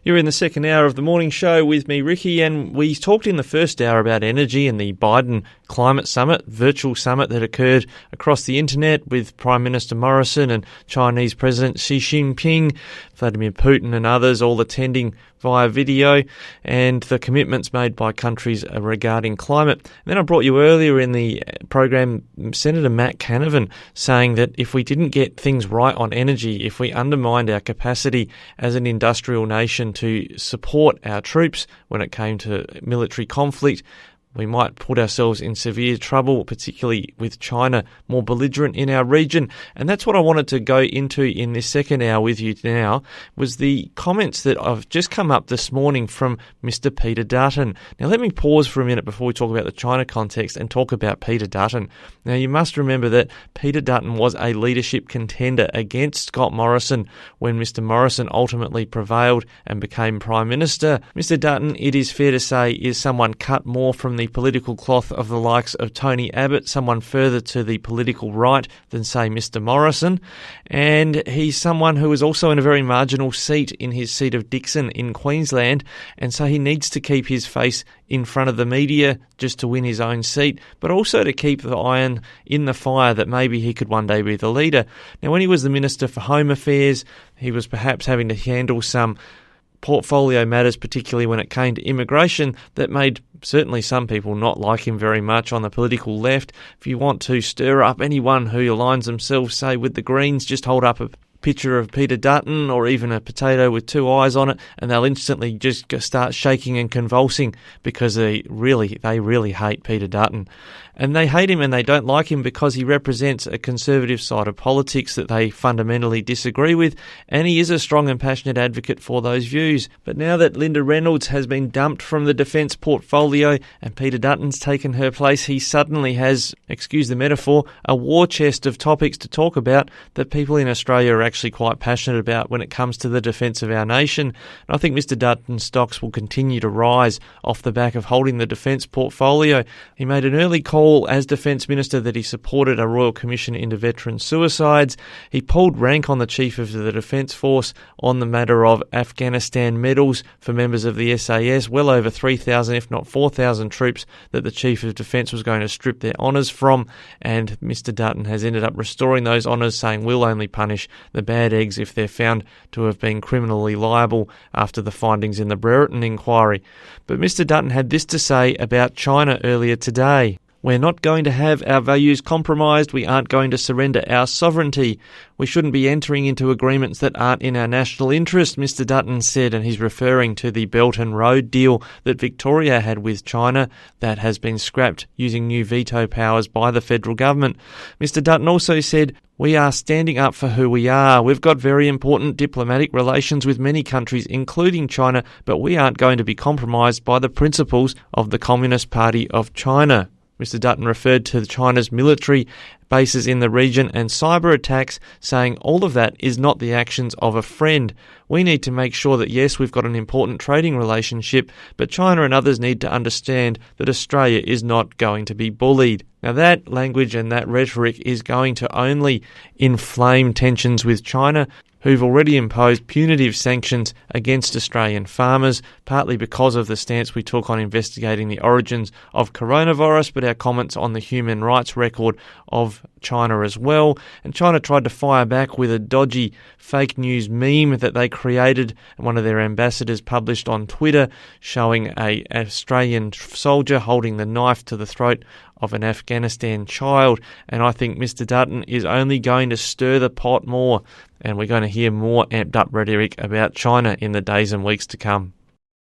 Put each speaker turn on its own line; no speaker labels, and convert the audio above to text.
You're in the second hour of the morning show with me, Rikki, and we talked in the first hour about energy and the Biden Climate Summit, virtual summit that occurred across the internet with Prime Minister Morrison and Chinese President Xi Jinping, Vladimir Putin and others all attending via video, and the commitments made by countries regarding climate. And then I brought you earlier in the program Senator Matt Canavan saying that if we didn't get things right on energy, if we undermined our capacity as an industrial nation to support our troops when it came to military conflict, we might put ourselves in severe trouble, particularly with China more belligerent in our region. And that's what I wanted to go into in this second hour with you now, was the comments that I've just come up this morning from Mr. Peter Dutton. Now, let me pause for a minute before we talk about the China context and talk about Peter Dutton. Now, you must remember that Peter Dutton was a leadership contender against Scott Morrison when Mr. Morrison ultimately prevailed and became Prime Minister. Mr. Dutton, it is fair to say, is someone cut more from the political cloth of the likes of Tony Abbott, someone further to the political right than, say, Mr. Morrison. And he's someone who is also in a very marginal seat in his seat of Dixon in Queensland, and so he needs to keep his face in front of the media just to win his own seat, but also to keep the iron in the fire that maybe he could one day be the leader. Now, when he was the Minister for Home Affairs, he was perhaps having to handle some portfolio matters, particularly when it came to immigration, that made certainly some people not like him very much on the political left. If you want to stir up anyone who aligns themselves, say, with the Greens, just hold up a picture of Peter Dutton or even a potato with two eyes on it, and they'll instantly just start shaking and convulsing because they really hate Peter Dutton. And they hate him and they don't like him because he represents a conservative side of politics that they fundamentally disagree with, and he is a strong and passionate advocate for those views. But now that Linda Reynolds has been dumped from the defence portfolio and Peter Dutton's taken her place, he suddenly has, excuse the metaphor, a war chest of topics to talk about that people in Australia are actually quite passionate about when it comes to the defence of our nation. And I think Mr. Dutton's stocks will continue to rise off the back of holding the defence portfolio. He made an early call as Defence Minister that he supported a Royal Commission into veteran suicides. He pulled rank on the Chief of the Defence Force on the matter of Afghanistan medals for members of the SAS, well over 3,000 if not 4,000 troops that the Chief of Defence was going to strip their honours from, and Mr. Dutton has ended up restoring those honours, saying we'll only punish the bad eggs if they're found to have been criminally liable after the findings in the Brereton inquiry. But Mr. Dutton had this to say about China earlier today. We're not going to have our values compromised. We aren't going to surrender our sovereignty. We shouldn't be entering into agreements that aren't in our national interest, Mr. Dutton said, and he's referring to the Belt and Road deal that Victoria had with China that has been scrapped using new veto powers by the federal government. Mr. Dutton also said, we are standing up for who we are. We've got very important diplomatic relations with many countries, including China, but we aren't going to be compromised by the principles of the Communist Party of China. Mr. Dutton referred to China's military bases in the region and cyber attacks, saying all of that is not the actions of a friend. We need to make sure that, yes, we've got an important trading relationship, but China and others need to understand that Australia is not going to be bullied. Now, that language and that rhetoric is going to only inflame tensions with China, who've already imposed punitive sanctions against Australian farmers, partly because of the stance we took on investigating the origins of coronavirus, but our comments on the human rights record of China as well. And China tried to fire back with a dodgy fake news meme that they created, and one of their ambassadors published on Twitter, showing an Australian soldier holding the knife to the throat of an Afghanistan child. And I think Mr. Dutton is only going to stir the pot more, and we're going to hear more amped up rhetoric about China in the days and weeks to come.